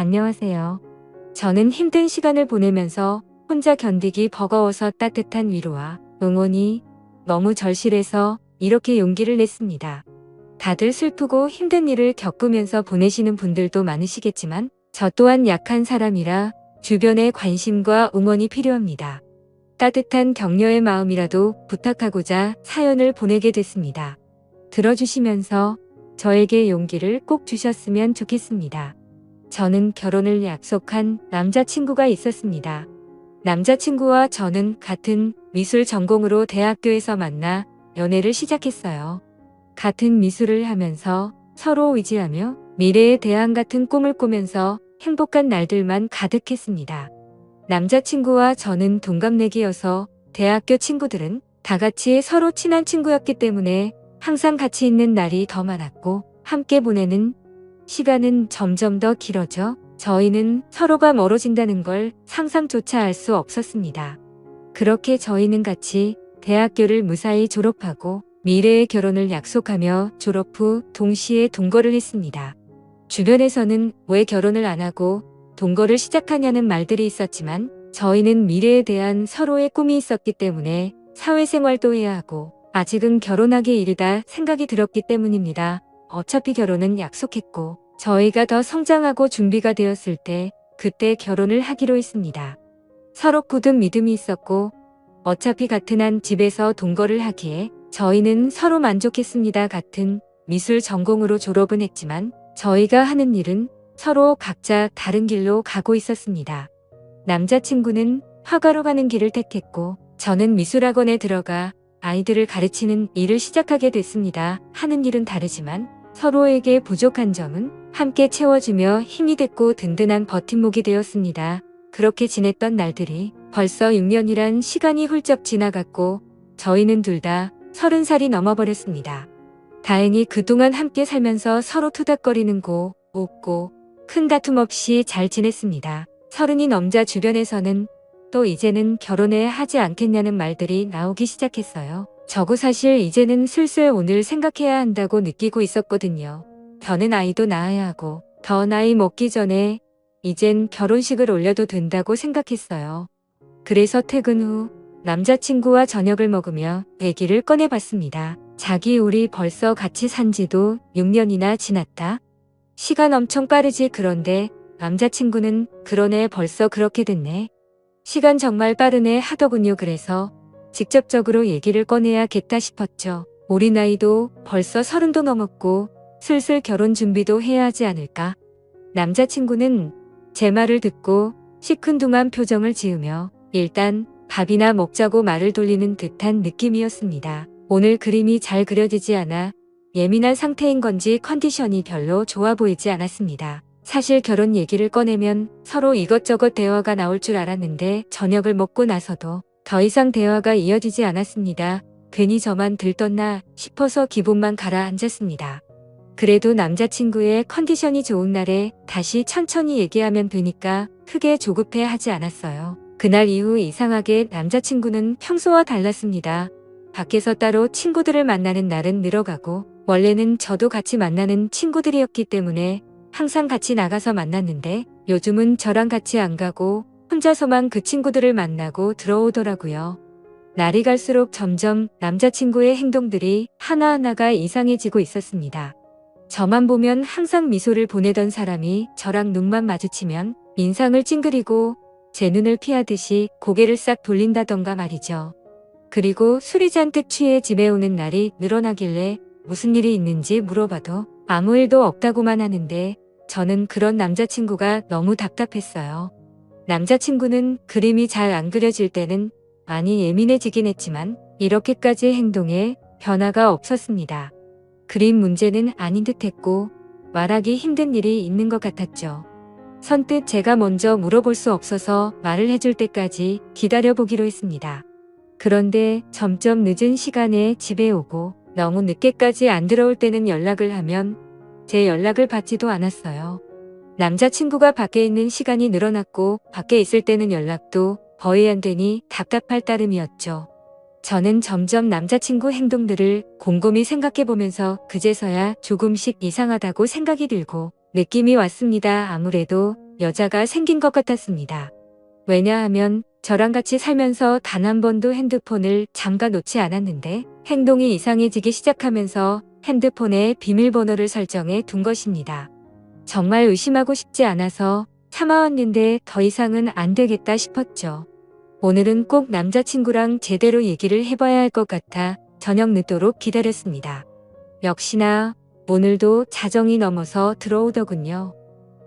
안녕하세요. 저는 힘든 시간을 보내면서 혼자 견디기 버거워서 따뜻한 위로와 응원이 너무 절실해서 이렇게 용기를 냈습니다. 다들 슬프고 힘든 일을 겪으면서 보내시는 분들도 많으시겠지만 저 또한 약한 사람이라 주변의 관심과 응원이 필요합니다. 따뜻한 격려의 마음이라도 부탁하고자 사연을 보내게 됐습니다. 들어주시면서 저에게 용기를 꼭 주셨으면 좋겠습니다. 저는 결혼을 약속한 남자친구가 있었습니다. 남자친구와 저는 같은 미술 전공으로 대학교에서 만나 연애를 시작했어요. 같은 미술을 하면서 서로 의지하며 미래에 대한 같은 꿈을 꾸면서 행복한 날들만 가득했습니다. 남자친구와 저는 동갑내기여서 대학교 친구들은 다 같이 서로 친한 친구였기 때문에 항상 같이 있는 날이 더 많았고 함께 보내는 시간은 점점 더 길어져 저희는 서로가 멀어진다는 걸 상상조차 할 수 없었습니다. 그렇게 저희는 같이 대학교를 무사히 졸업하고 미래의 결혼을 약속하며 졸업 후 동시에 동거를 했습니다. 주변에서는 왜 결혼을 안 하고 동거를 시작하냐는 말들이 있었지만 저희는 미래에 대한 서로의 꿈이 있었기 때문에 사회생활도 해야 하고 아직은 결혼하기 이르다 생각이 들었기 때문입니다. 어차피 결혼은 약속했고 저희가 더 성장하고 준비가 되었을 때 그때 결혼을 하기로 했습니다. 서로 굳은 믿음이 있었고 어차피 같은 한 집에서 동거를 하기에 저희는 서로 만족했습니다. 같은 미술 전공으로 졸업은 했지만 저희가 하는 일은 서로 각자 다른 길로 가고 있었습니다. 남자친구는 화가로 가는 길을 택했고 저는 미술학원에 들어가 아이들을 가르치는 일을 시작하게 됐습니다. 하는 일은 다르지만 서로에게 부족한 점은 함께 채워주며 힘이 됐고 든든한 버팀목이 되었습니다. 그렇게 지냈던 날들이 벌써 6년이란 시간이 훌쩍 지나갔고 저희는 둘 다 30살이 넘어버렸습니다. 다행히 그동안 함께 살면서 서로 투닥거리는 고 웃고 큰 다툼 없이 잘 지냈습니다. 30이 넘자 주변에서는 또 이제는 결혼해야 하지 않겠냐는 말들이 나오기 시작했어요. 저도 사실 이제는 슬슬 오늘 생각해야 한다고 느끼고 있었거든요. 더는 아이도 낳아야 하고 더 나이 먹기 전에 이젠 결혼식을 올려도 된다고 생각했어요. 그래서 퇴근 후 남자친구와 저녁을 먹으며 얘기를 꺼내봤습니다. 자기 우리 벌써 같이 산 지도 6년이나 지났다. 시간 엄청 빠르지. 그런데 남자친구는 그러네 벌써 그렇게 됐네. 시간 정말 빠르네 하더군요. 그래서 직접적으로 얘기를 꺼내야겠다 싶었죠. 우리 나이도 벌써 30도 넘었고 슬슬 결혼 준비도 해야 하지 않을까. 남자친구는 제 말을 듣고 시큰둥한 표정을 지으며 일단 밥이나 먹자고 말을 돌리는 듯한 느낌이었습니다. 오늘 그림이 잘 그려지지 않아 예민한 상태인 건지 컨디션이 별로 좋아 보이지 않았습니다. 사실 결혼 얘기를 꺼내면 서로 이것저것 대화가 나올 줄 알았는데 저녁을 먹고 나서도 더 이상 대화가 이어지지 않았습니다. 괜히 저만 들떴나 싶어서 기분만 가라앉았습니다. 그래도 남자친구의 컨디션이 좋은 날에 다시 천천히 얘기하면 되니까 크게 조급해 하지 않았어요. 그날 이후 이상하게 남자친구는 평소와 달랐습니다. 밖에서 따로 친구들을 만나는 날은 늘어가고 원래는 저도 같이 만나는 친구들이었기 때문에 항상 같이 나가서 만났는데 요즘은 저랑 같이 안 가고 혼자서만 그 친구들을 만나고 들어오더라고요. 날이 갈수록 점점 남자친구의 행동들이 하나하나가 이상해지고 있었습니다. 저만 보면 항상 미소를 보내던 사람이 저랑 눈만 마주치면 인상을 찡그리고 제 눈을 피하듯이 고개를 싹 돌린다던가 말이죠. 그리고 술이 잔뜩 취해 집에 오는 날이 늘어나길래 무슨 일이 있는지 물어봐도 아무 일도 없다고만 하는데 저는 그런 남자친구가 너무 답답했어요. 남자친구는 그림이 잘 안 그려질 때는 많이 예민해지긴 했지만 이렇게까지 행동에 변화가 없었습니다. 그림 문제는 아닌 듯했고 말하기 힘든 일이 있는 것 같았죠. 선뜻 제가 먼저 물어볼 수 없어서 말을 해줄 때까지 기다려보기로 했습니다. 그런데 점점 늦은 시간에 집에 오고 너무 늦게까지 안 들어올 때는 연락을 하면 제 연락을 받지도 않았어요. 남자친구가 밖에 있는 시간이 늘어났고 밖에 있을 때는 연락도 거의 안 되니 답답할 따름이었죠. 저는 점점 남자친구 행동들을 곰곰이 생각해보면서 그제서야 조금씩 이상하다고 생각이 들고 느낌이 왔습니다. 아무래도 여자가 생긴 것 같았습니다. 왜냐하면 저랑 같이 살면서 단 한 번도 핸드폰을 잠가 놓지 않았는데 행동이 이상해지기 시작하면서 핸드폰에 비밀번호를 설정해 둔 것입니다. 정말 의심하고 싶지 않아서 참아왔는데 더 이상은 안 되겠다 싶었죠. 오늘은 꼭 남자친구랑 제대로 얘기를 해봐야 할 것 같아 저녁 늦도록 기다렸습니다. 역시나 오늘도 자정이 넘어서 들어오더군요.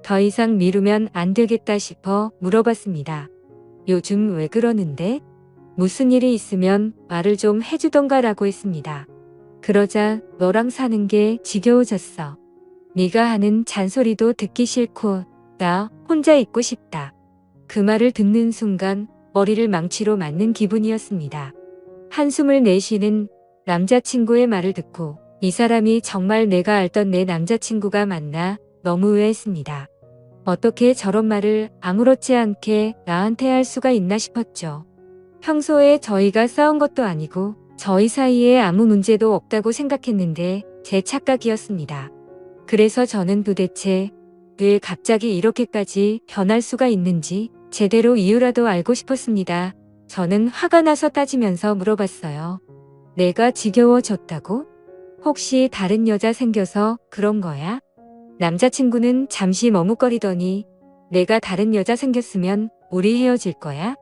더 이상 미루면 안 되겠다 싶어 물어봤습니다. 요즘 왜 그러는데? 무슨 일이 있으면 말을 좀 해주던가라고 했습니다. 그러자 너랑 사는 게 지겨워졌어. 네가 하는 잔소리도 듣기 싫고 나 혼자 있고 싶다. 그 말을 듣는 순간 머리를 망치로 맞는 기분이었습니다. 한숨을 내쉬는 남자친구의 말을 듣고 이 사람이 정말 내가 알던 내 남자친구가 맞나 너무 의아했습니다. 어떻게 저런 말을 아무렇지 않게 나한테 할 수가 있나 싶었죠. 평소에 저희가 싸운 것도 아니고 저희 사이에 아무 문제도 없다고 생각했는데 제 착각이었습니다. 그래서 저는 도대체 왜 갑자기 이렇게까지 변할 수가 있는지 제대로 이유라도 알고 싶었습니다. 저는 화가 나서 따지면서 물어봤어요. 내가 지겨워졌다고? 혹시 다른 여자 생겨서 그런 거야? 남자친구는 잠시 머뭇거리더니 내가 다른 여자 생겼으면 우리 헤어질 거야?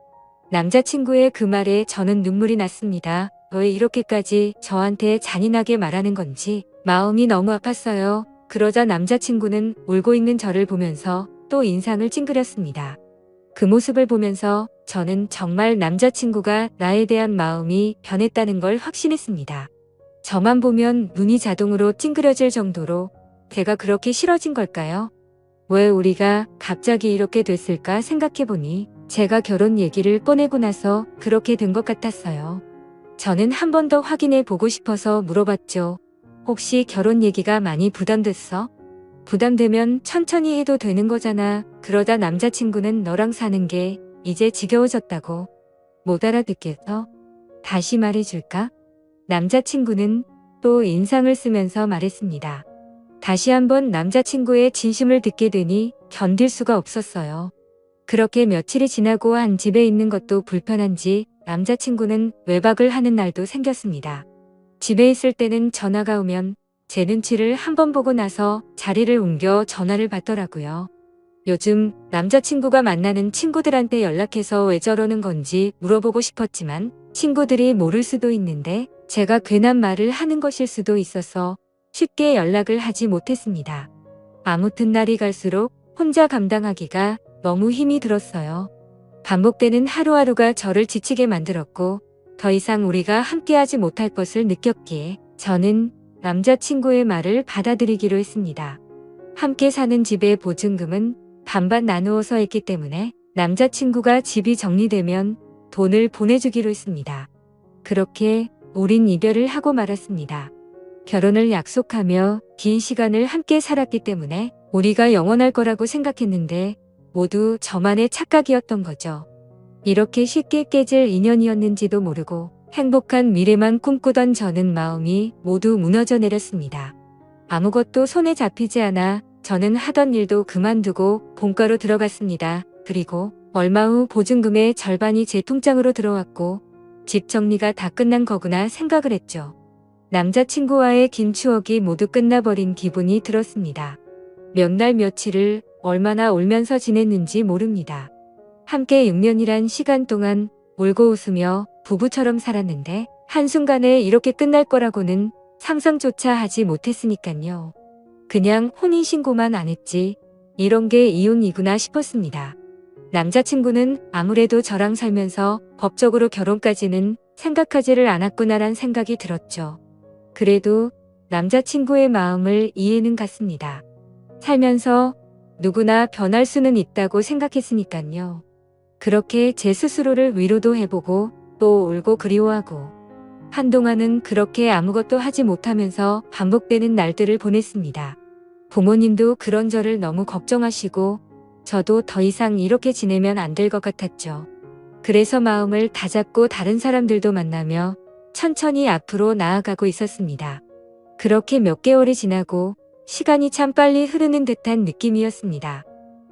남자친구의 그 말에 저는 눈물이 났습니다. 왜 이렇게까지 저한테 잔인하게 말하는 건지 마음이 너무 아팠어요. 그러자 남자친구는 울고 있는 저를 보면서 또 인상을 찡그렸습니다. 그 모습을 보면서 저는 정말 남자친구가 나에 대한 마음이 변했다는 걸 확신했습니다. 저만 보면 눈이 자동으로 찡그려질 정도로 제가 그렇게 싫어진 걸까요? 왜 우리가 갑자기 이렇게 됐을까 생각해보니 제가 결혼 얘기를 꺼내고 나서 그렇게 된 것 같았어요. 저는 한 번 더 확인해 보고 싶어서 물어봤죠. 혹시 결혼 얘기가 많이 부담됐어? 부담되면 천천히 해도 되는 거잖아. 그러다 남자친구는 너랑 사는 게 이제 지겨워졌다고. 못 알아듣겠어? 다시 말해줄까? 남자친구는 또 인상을 쓰면서 말했습니다. 다시 한번 남자친구의 진심을 듣게 되니 견딜 수가 없었어요. 그렇게 며칠이 지나고 한 집에 있는 것도 불편한지 남자친구는 외박을 하는 날도 생겼습니다. 집에 있을 때는 전화가 오면 제 눈치를 한번 보고 나서 자리를 옮겨 전화를 받더라고요. 요즘 남자친구가 만나는 친구들한테 연락해서 왜 저러는 건지 물어보고 싶었지만 친구들이 모를 수도 있는데 제가 괜한 말을 하는 것일 수도 있어서 쉽게 연락을 하지 못했습니다. 아무튼 날이 갈수록 혼자 감당하기가 너무 힘이 들었어요. 반복되는 하루하루가 저를 지치게 만들었고 더 이상 우리가 함께하지 못할 것을 느꼈기에 저는 남자친구의 말을 받아들이기로 했습니다. 함께 사는 집의 보증금은 반반 나누어서 했기 때문에 남자친구가 집이 정리되면 돈을 보내주기로 했습니다. 그렇게 우린 이별을 하고 말았습니다. 결혼을 약속하며 긴 시간을 함께 살았기 때문에 우리가 영원할 거라고 생각했는데 모두 저만의 착각이었던 거죠. 이렇게 쉽게 깨질 인연이었는지도 모르고 행복한 미래만 꿈꾸던 저는 마음이 모두 무너져 내렸습니다. 아무것도 손에 잡히지 않아 저는 하던 일도 그만두고 본가로 들어갔습니다. 그리고 얼마 후 보증금의 절반이 제 통장으로 들어왔고 집 정리가 다 끝난 거구나 생각을 했죠. 남자친구와의 긴 추억이 모두 끝나버린 기분이 들었습니다. 몇 날 며칠을 얼마나 울면서 지냈는지 모릅니다. 함께 6년이란 시간 동안 울고 웃으며 부부처럼 살았는데 한순간에 이렇게 끝날 거라고는 상상조차 하지 못했으니깐요. 그냥 혼인신고만 안 했지 이런 게 이혼이구나 싶었습니다. 남자친구는 아무래도 저랑 살면서 법적으로 결혼까지는 생각하지를 않았구나란 생각이 들었죠. 그래도 남자친구의 마음을 이해는 갔습니다. 살면서 누구나 변할 수는 있다고 생각했으니깐요. 그렇게 제 스스로를 위로도 해보고 또 울고 그리워하고 한동안은 그렇게 아무것도 하지 못하면서 반복되는 날들을 보냈습니다. 부모님도 그런 저를 너무 걱정하시고 저도 더 이상 이렇게 지내면 안 될 것 같았죠. 그래서 마음을 다잡고 다른 사람들도 만나며 천천히 앞으로 나아가고 있었습니다. 그렇게 몇 개월이 지나고 시간이 참 빨리 흐르는 듯한 느낌이었습니다.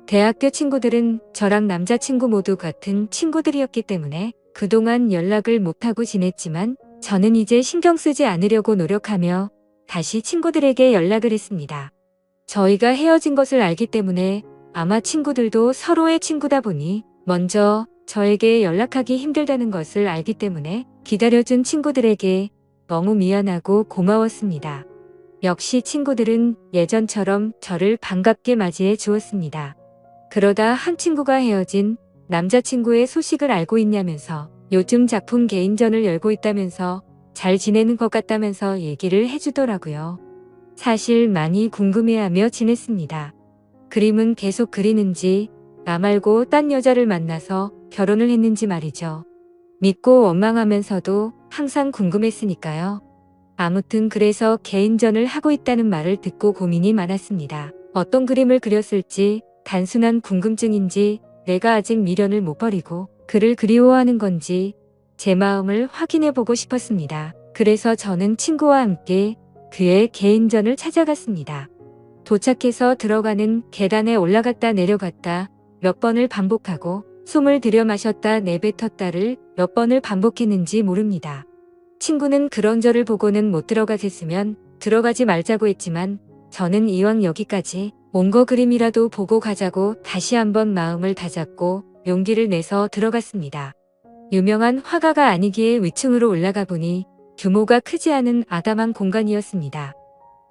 대학교 친구들은 저랑 남자친구 모두 같은 친구들이었기 때문에 그동안 연락을 못하고 지냈지만 저는 이제 신경 쓰지 않으려고 노력하며 다시 친구들에게 연락을 했습니다. 저희가 헤어진 것을 알기 때문에 아마 친구들도 서로의 친구다 보니 먼저 저에게 연락하기 힘들다는 것을 알기 때문에 기다려준 친구들에게 너무 미안하고 고마웠습니다. 역시 친구들은 예전처럼 저를 반갑게 맞이해 주었습니다. 그러다 한 친구가 헤어진 남자친구의 소식을 알고 있냐면서 요즘 작품 개인전을 열고 있다면서 잘 지내는 것 같다면서 얘기를 해주더라고요. 사실 많이 궁금해하며 지냈습니다. 그림은 계속 그리는지 나 말고 딴 여자를 만나서 결혼을 했는지 말이죠. 믿고 원망하면서도 항상 궁금했으니까요. 아무튼 그래서 개인전을 하고 있다는 말을 듣고 고민이 많았습니다. 어떤 그림을 그렸을지 단순한 궁금증인지 내가 아직 미련을 못 버리고 그를 그리워하는 건지 제 마음을 확인해 보고 싶었습니다. 그래서 저는 친구와 함께 그의 개인전을 찾아갔습니다. 도착해서 들어가는 계단에 올라갔다 내려갔다 몇 번을 반복하고 숨을 들여 마셨다 내뱉었다를 몇 번을 반복했는지 모릅니다. 친구는 그런 저를 보고는 못 들어가겠으면 들어가지 말자고 했지만 저는 이왕 여기까지 온 거 그림이라도 보고 가자고 다시 한번 마음을 다잡고 용기를 내서 들어갔습니다. 유명한 화가가 아니기에 위층으로 올라가 보니 규모가 크지 않은 아담한 공간이었습니다.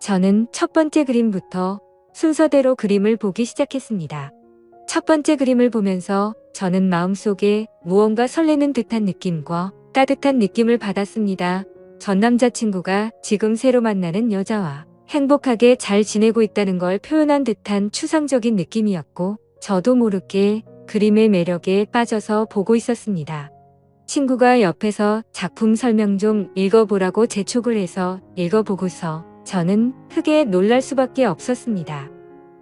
저는 첫 번째 그림부터 순서대로 그림을 보기 시작했습니다. 첫 번째 그림을 보면서 저는 마음속에 무언가 설레는 듯한 느낌과 따뜻한 느낌을 받았습니다. 전 남자친구가 지금 새로 만나는 여자와 행복하게 잘 지내고 있다는 걸 표현한 듯한 추상적인 느낌이었고 저도 모르게 그림의 매력에 빠져서 보고 있었습니다. 친구가 옆에서 작품 설명 좀 읽어보라고 재촉을 해서 읽어보고서 저는 크게 놀랄 수밖에 없었습니다.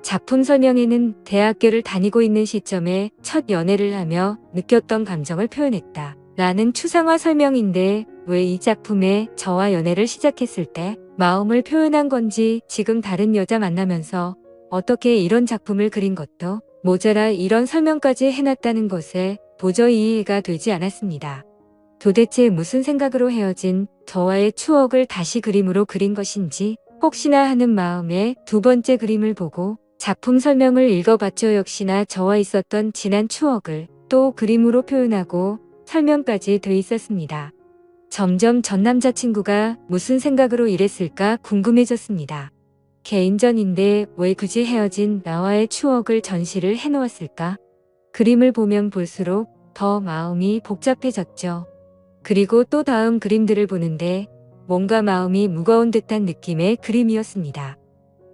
작품 설명에는 대학교를 다니고 있는 시점에 첫 연애를 하며 느꼈던 감정을 표현했다. 라는 추상화 설명인데 왜 이 작품에 저와 연애를 시작했을 때 마음을 표현한 건지 지금 다른 여자 만나면서 어떻게 이런 작품을 그린 것도 모자라 이런 설명까지 해놨다는 것에 도저히 이해가 되지 않았습니다. 도대체 무슨 생각으로 헤어진 저와의 추억을 다시 그림으로 그린 것인지 혹시나 하는 마음에 두 번째 그림을 보고 작품 설명을 읽어봤죠. 역시나 저와 있었던 지난 추억을 또 그림으로 표현하고 설명까지 돼 있었습니다. 점점 전 남자친구가 무슨 생각으로 이랬을까 궁금해졌습니다. 개인전인데 왜 굳이 헤어진 나와의 추억을 전시를 해놓았을까? 그림을 보면 볼수록 더 마음이 복잡해졌죠. 그리고 또 다음 그림들을 보는데 뭔가 마음이 무거운 듯한 느낌의 그림이었습니다.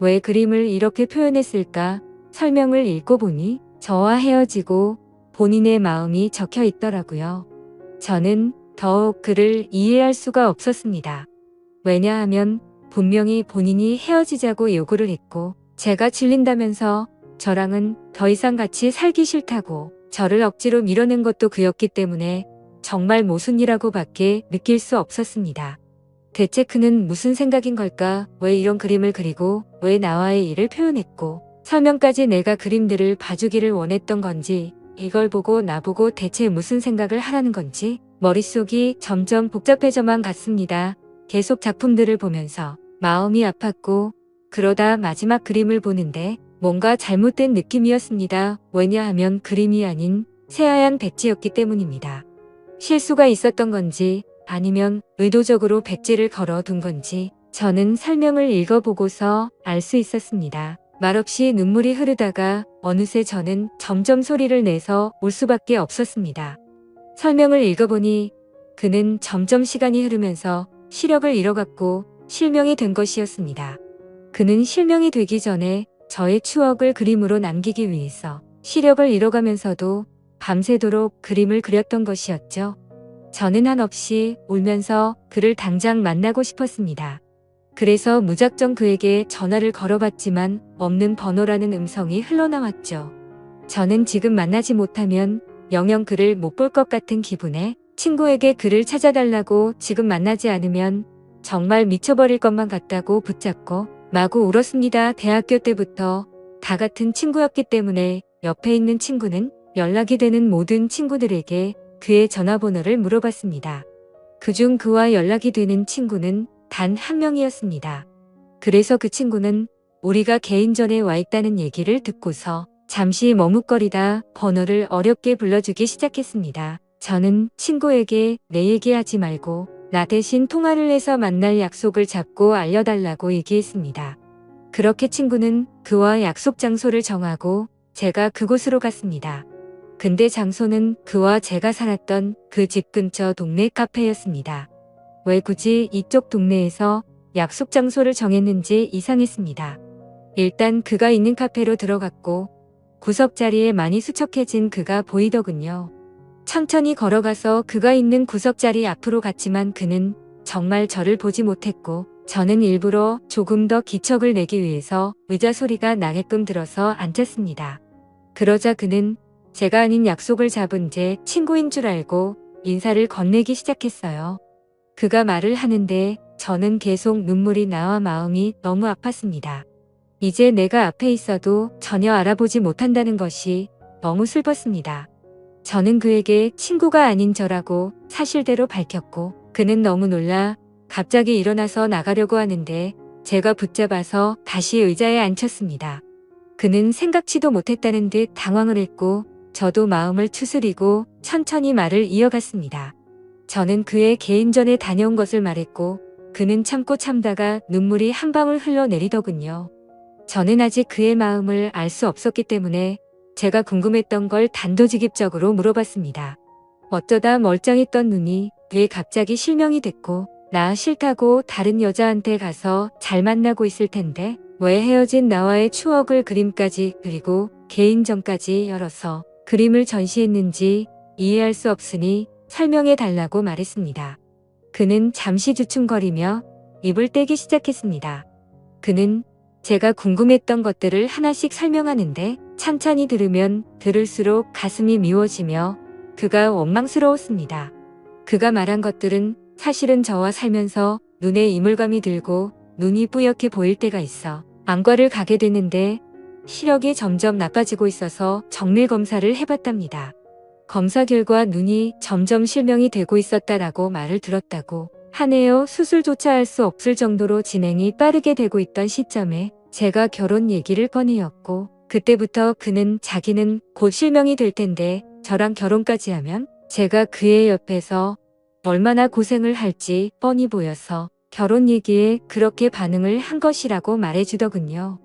왜 그림을 이렇게 표현했을까? 설명을 읽고 보니 저와 헤어지고 본인의 마음이 적혀 있더라고요. 저는 더욱 그를 이해할 수가 없었습니다. 왜냐하면 분명히 본인이 헤어지자고 요구를 했고 제가 질린다면서 저랑은 더 이상 같이 살기 싫다고 저를 억지로 밀어낸 것도 그였기 때문에 정말 모순이라고 밖에 느낄 수 없었습니다. 대체 그는 무슨 생각인 걸까? 왜 이런 그림을 그리고 왜 나와의 일을 표현했고 설명까지 내가 그림들을 봐주기를 원했던 건지 이걸 보고 나보고 대체 무슨 생각을 하라는 건지 머릿속이 점점 복잡해져만 갔습니다. 계속 작품들을 보면서 마음이 아팠고 그러다 마지막 그림을 보는데 뭔가 잘못된 느낌이었습니다. 왜냐하면 그림이 아닌 새하얀 백지였기 때문입니다. 실수가 있었던 건지 아니면 의도적으로 백지를 걸어둔 건지 저는 설명을 읽어보고서 알 수 있었습니다. 말없이 눈물이 흐르다가 어느새 저는 점점 소리를 내서 울 수밖에 없었습니다. 설명을 읽어보니 그는 점점 시간이 흐르면서 시력을 잃어갔고 실명이 된 것이었습니다. 그는 실명이 되기 전에 저의 추억을 그림으로 남기기 위해서 시력을 잃어가면서도 밤새도록 그림을 그렸던 것이었죠. 저는 한없이 울면서 그를 당장 만나고 싶었습니다. 그래서 무작정 그에게 전화를 걸어봤지만 없는 번호라는 음성이 흘러나왔죠. 저는 지금 만나지 못하면 영영 그를 못 볼 것 같은 기분에 친구에게 그를 찾아달라고 지금 만나지 않으면 정말 미쳐버릴 것만 같다고 붙잡고 마구 울었습니다. 대학교 때부터 다 같은 친구였기 때문에 옆에 있는 친구는 연락이 되는 모든 친구들에게 그의 전화번호를 물어봤습니다. 그중 그와 연락이 되는 친구는 단 한 명이었습니다. 그래서 그 친구는 우리가 개인전에 와 있다는 얘기를 듣고서 잠시 머뭇거리다 번호를 어렵게 불러주기 시작했습니다. 저는 친구에게 내 얘기하지 말고 나 대신 통화를 해서 만날 약속을 잡고 알려달라고 얘기했습니다. 그렇게 친구는 그와 약속 장소를 정하고 제가 그곳으로 갔습니다. 근데 장소는 그와 제가 살았던 그 집 근처 동네 카페였습니다. 왜 굳이 이쪽 동네에서 약속 장소를 정했는지 이상했습니다. 일단 그가 있는 카페로 들어갔고 구석 자리에 많이 수척해진 그가 보이더군요. 천천히 걸어가서 그가 있는 구석 자리 앞으로 갔지만 그는 정말 저를 보지 못했고 저는 일부러 조금 더 기척을 내기 위해서 의자 소리가 나게끔 들어서 앉았습니다. 그러자 그는 제가 아닌 약속을 잡은 제 친구인 줄 알고 인사를 건네기 시작했어요. 그가 말을 하는데 저는 계속 눈물이 나와 마음이 너무 아팠습니다. 이제 내가 앞에 있어도 전혀 알아보지 못한다는 것이 너무 슬펐습니다. 저는 그에게 친구가 아닌 저라고 사실대로 밝혔고 그는 너무 놀라 갑자기 일어나서 나가려고 하는데 제가 붙잡아서 다시 의자에 앉혔습니다. 그는 생각지도 못했다는 듯 당황을 했고 저도 마음을 추스리고 천천히 말을 이어갔습니다. 저는 그의 개인전에 다녀온 것을 말했고 그는 참고 참다가 눈물이 한 방울 흘러내리더군요. 저는 아직 그의 마음을 알 수 없었기 때문에 제가 궁금했던 걸 단도직입적으로 물어봤습니다. 어쩌다 멀쩡했던 눈이 왜 갑자기 실명이 됐고 나 싫다고 다른 여자한테 가서 잘 만나고 있을 텐데 왜 헤어진 나와의 추억을 그림까지 그리고 개인전까지 열어서 그림을 전시했는지 이해할 수 없으니 설명해 달라고 말했습니다. 그는 잠시 주춤거리며 입을 떼기 시작했습니다. 그는 제가 궁금했던 것들을 하나씩 설명하는데 천천히 들으면 들을수록 가슴이 미워지며 그가 원망스러웠습니다. 그가 말한 것들은 사실은 저와 살면서 눈에 이물감이 들고 눈이 뿌옇게 보일 때가 있어 안과를 가게 되는데 시력이 점점 나빠지고 있어서 정밀 검사를 해봤답니다. 검사 결과 눈이 점점 실명이 되고 있었다라고 말을 들었다고 하네요. 수술조차 할 수 없을 정도로 진행이 빠르게 되고 있던 시점에 제가 결혼 얘기를 꺼내었고 그때부터 그는 자기는 곧 실명이 될 텐데 저랑 결혼까지 하면 제가 그의 옆에서 얼마나 고생을 할지 뻔히 보여서 결혼 얘기에 그렇게 반응을 한 것이라고 말해주더군요.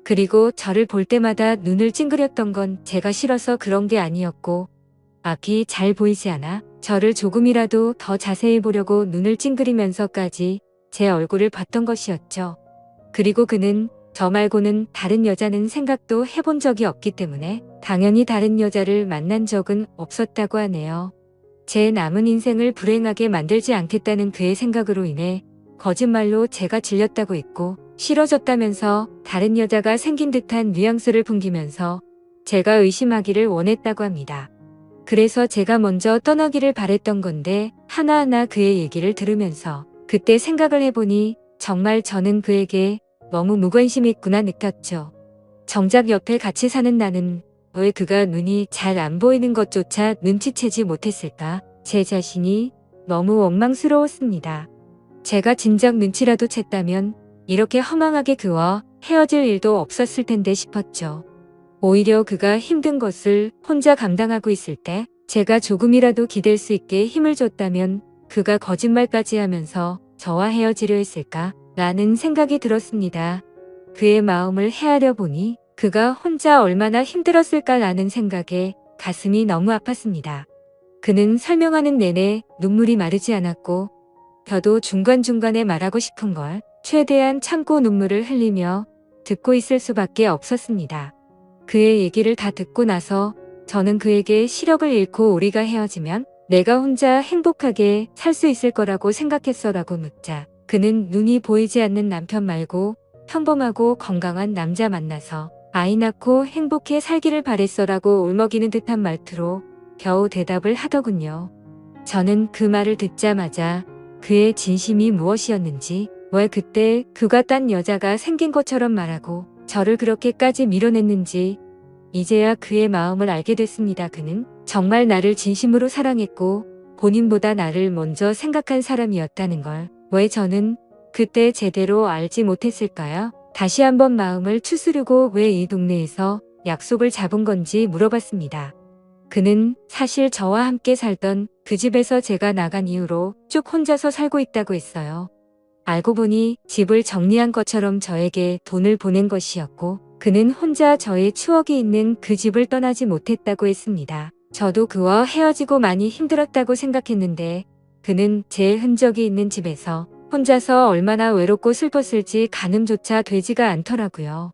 그리고 저를 볼 때마다 눈을 찡그렸던 건 제가 싫어서 그런 게 아니었고 앞이 잘 보이지 않아 저를 조금이라도 더 자세히 보려고 눈을 찡그리면서까지 제 얼굴을 봤던 것이었죠. 그리고 그는 저 말고는 다른 여자는 생각도 해본 적이 없기 때문에 당연히 다른 여자를 만난 적은 없었다고 하네요. 제 남은 인생을 불행하게 만들지 않겠다는 그의 생각으로 인해 거짓말로 제가 질렸다고 했고 싫어졌다면서 다른 여자가 생긴 듯한 뉘앙스를 풍기면서 제가 의심하기를 원했다고 합니다. 그래서 제가 먼저 떠나기를 바랬던 건데 하나하나 그의 얘기를 들으면서 그때 생각을 해보니 정말 저는 그에게 너무 무관심했구나 느꼈죠. 정작 옆에 같이 사는 나는 왜 그가 눈이 잘 안 보이는 것조차 눈치채지 못했을까? 제 자신이 너무 원망스러웠습니다. 제가 진작 눈치라도 챘다면 이렇게 허망하게 그와 헤어질 일도 없었을 텐데 싶었죠. 오히려 그가 힘든 것을 혼자 감당하고 있을 때 제가 조금이라도 기댈 수 있게 힘을 줬다면 그가 거짓말까지 하면서 저와 헤어지려 했을까? 라는 생각이 들었습니다. 그의 마음을 헤아려 보니 그가 혼자 얼마나 힘들었을까라는 생각에 가슴이 너무 아팠습니다. 그는 설명하는 내내 눈물이 마르지 않았고 저도 중간중간에 말하고 싶은 걸 최대한 참고 눈물을 흘리며 듣고 있을 수밖에 없었습니다. 그의 얘기를 다 듣고 나서 저는 그에게 시력을 잃고 우리가 헤어지면 내가 혼자 행복하게 살 수 있을 거라고 생각했어라고 묻자 그는 눈이 보이지 않는 남편 말고 평범하고 건강한 남자 만나서 아이 낳고 행복해 살기를 바랬어라고 울먹이는 듯한 말투로 겨우 대답을 하더군요. 저는 그 말을 듣자마자 그의 진심이 무엇이었는지 왜 그때 그가 딴 여자가 생긴 것처럼 말하고 저를 그렇게까지 밀어냈는지 이제야 그의 마음을 알게 됐습니다. 그는 정말 나를 진심으로 사랑했고 본인보다 나를 먼저 생각한 사람이었다는 걸. 왜 저는 그때 제대로 알지 못했을까요? 다시 한번 마음을 추스르고 왜 이 동네에서 약속을 잡은 건지 물어봤습니다. 그는 사실 저와 함께 살던 그 집에서 제가 나간 이후로 쭉 혼자서 살고 있다고 했어요. 알고 보니 집을 정리한 것처럼 저에게 돈을 보낸 것이었고 그는 혼자 저의 추억이 있는 그 집을 떠나지 못했다고 했습니다. 저도 그와 헤어지고 많이 힘들었다고 생각했는데 그는 제 흔적이 있는 집에서 혼자서 얼마나 외롭고 슬펐을지 가늠조차 되지가 않더라고요.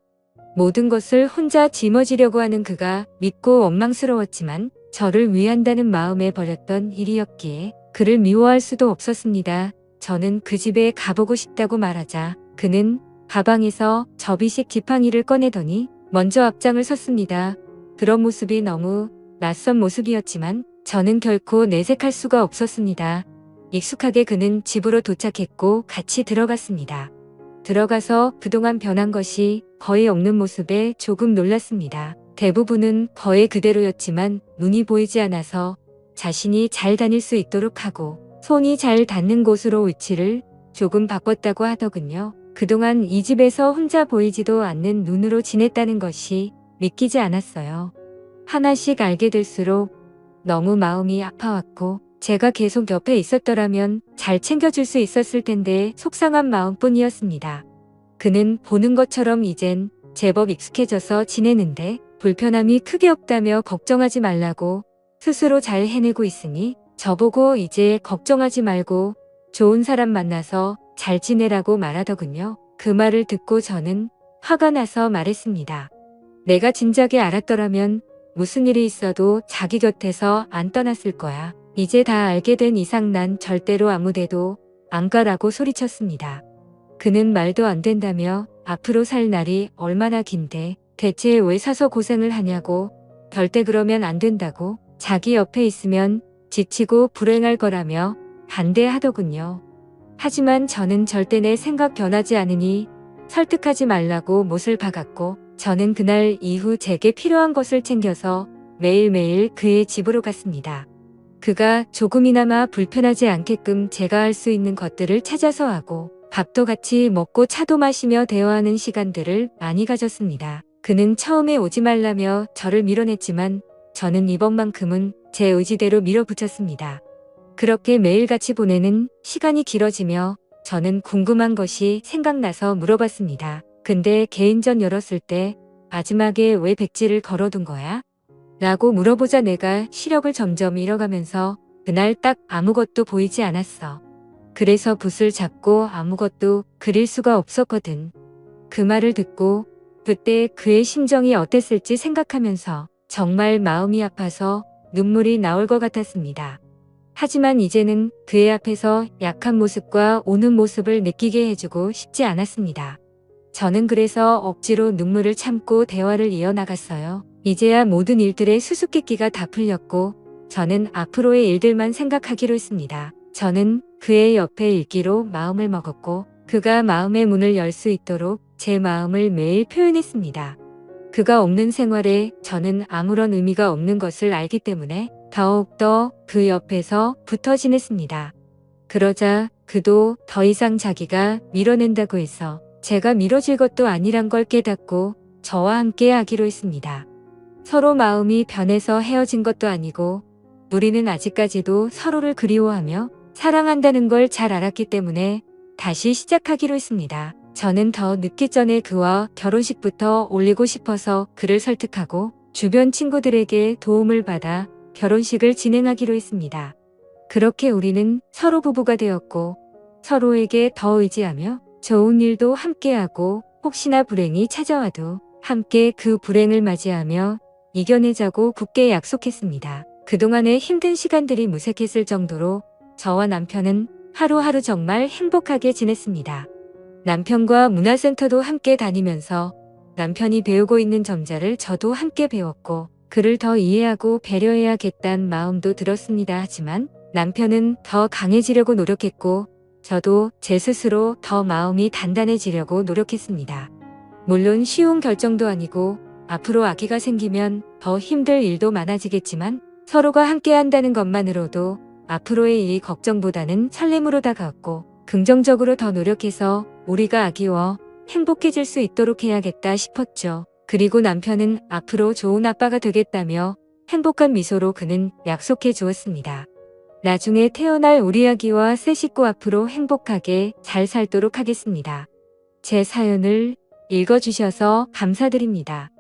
모든 것을 혼자 짊어지려고 하는 그가 믿고 원망스러웠지만 저를 위한다는 마음에 벌였던 일이었기에 그를 미워할 수도 없었습니다. 저는 그 집에 가보고 싶다고 말하자 그는 가방에서 접이식 지팡이를 꺼내더니 먼저 앞장을 섰습니다. 그런 모습이 너무 낯선 모습이었지만 저는 결코 내색할 수가 없었습니다. 익숙하게 그는 집으로 도착했고 같이 들어갔습니다. 들어가서 그동안 변한 것이 거의 없는 모습에 조금 놀랐습니다. 대부분은 거의 그대로였지만 눈이 보이지 않아서 자신이 잘 다닐 수 있도록 하고 손이 잘 닿는 곳으로 위치를 조금 바꿨다고 하더군요. 그동안 이 집에서 혼자 보이지도 않는 눈으로 지냈다는 것이 믿기지 않았어요. 하나씩 알게 될수록 너무 마음이 아파왔고 제가 계속 옆에 있었더라면 잘 챙겨줄 수 있었을 텐데 속상한 마음뿐이었습니다. 그는 보는 것처럼 이젠 제법 익숙해져서 지내는데 불편함이 크게 없다며 걱정하지 말라고 스스로 잘 해내고 있으니 저보고 이제 걱정하지 말고 좋은 사람 만나서 잘 지내라고 말하더군요. 그 말을 듣고 저는 화가 나서 말했습니다. 내가 진작에 알았더라면 무슨 일이 있어도 자기 곁에서 안 떠났을 거야. 이제 다 알게 된 이상 난 절대로 아무데도 안 가라고 소리쳤습니다. 그는 말도 안 된다며 앞으로 살 날이 얼마나 긴데 대체 왜 사서 고생을 하냐고 절대 그러면 안 된다고 자기 옆에 있으면 지치고 불행할 거라며 반대하더군요. 하지만 저는 절대 내 생각 변하지 않으니 설득하지 말라고 못을 박았고 저는 그날 이후 제게 필요한 것을 챙겨서 매일매일 그의 집으로 갔습니다. 그가 조금이나마 불편하지 않게끔 제가 할 수 있는 것들을 찾아서 하고 밥도 같이 먹고 차도 마시며 대화하는 시간들을 많이 가졌습니다. 그는 처음에 오지 말라며 저를 밀어냈지만 저는 이번만큼은 제 의지대로 밀어붙였습니다. 그렇게 매일같이 보내는 시간이 길어지며 저는 궁금한 것이 생각나서 물어봤습니다. 근데 개인전 열었을 때 마지막에 왜 백지를 걸어둔 거야? 라고 물어보자 내가 시력을 점점 잃어가면서 그날 딱 아무것도 보이지 않았어. 그래서 붓을 잡고 아무것도 그릴 수가 없었거든. 그 말을 듣고 그때 그의 심정이 어땠을지 생각하면서 정말 마음이 아파서 눈물이 나올 것 같았습니다. 하지만 이제는 그의 앞에서 약한 모습과 우는 모습을 느끼게 해주고 싶지 않았습니다. 저는 그래서 억지로 눈물을 참고 대화를 이어나갔어요. 이제야 모든 일들의 수수께끼가 다 풀렸고 저는 앞으로의 일들만 생각하기로 했습니다. 저는 그의 옆에 있기로 마음을 먹었고 그가 마음의 문을 열 수 있도록 제 마음을 매일 표현했습니다. 그가 없는 생활에 저는 아무런 의미가 없는 것을 알기 때문에 더욱더 그 옆에서 붙어 지냈습니다. 그러자 그도 더 이상 자기가 밀어낸다고 해서 제가 미뤄질 것도 아니란 걸 깨닫고 저와 함께 하기로 했습니다. 서로 마음이 변해서 헤어진 것도 아니고 우리는 아직까지도 서로를 그리워하며 사랑한다는 걸 잘 알았기 때문에 다시 시작하기로 했습니다. 저는 더 늦기 전에 그와 결혼식부터 올리고 싶어서 그를 설득하고 주변 친구들에게 도움을 받아 결혼식을 진행하기로 했습니다. 그렇게 우리는 서로 부부가 되었고 서로에게 더 의지하며 좋은 일도 함께하고 혹시나 불행이 찾아와도 함께 그 불행을 맞이하며 이겨내자고 굳게 약속했습니다. 그동안의 힘든 시간들이 무색했을 정도로 저와 남편은 하루하루 정말 행복하게 지냈습니다. 남편과 문화센터도 함께 다니면서 남편이 배우고 있는 점자를 저도 함께 배웠고 그를 더 이해하고 배려해야겠다는 마음도 들었습니다. 하지만 남편은 더 강해지려고 노력했고 저도 제 스스로 더 마음이 단단해지려고 노력했습니다. 물론 쉬운 결정도 아니고 앞으로 아기가 생기면 더 힘들 일도 많아지겠지만 서로가 함께 한다는 것만으로도 앞으로의 이 걱정보다는 설렘으로 다가왔고 긍정적으로 더 노력해서 우리가 아기와 행복해질 수 있도록 해야겠다 싶었죠. 그리고 남편은 앞으로 좋은 아빠가 되겠다며 행복한 미소로 그는 약속해 주었습니다. 나중에 태어날 우리 아기와 새 식구 앞으로 행복하게 잘 살도록 하겠습니다. 제 사연을 읽어주셔서 감사드립니다.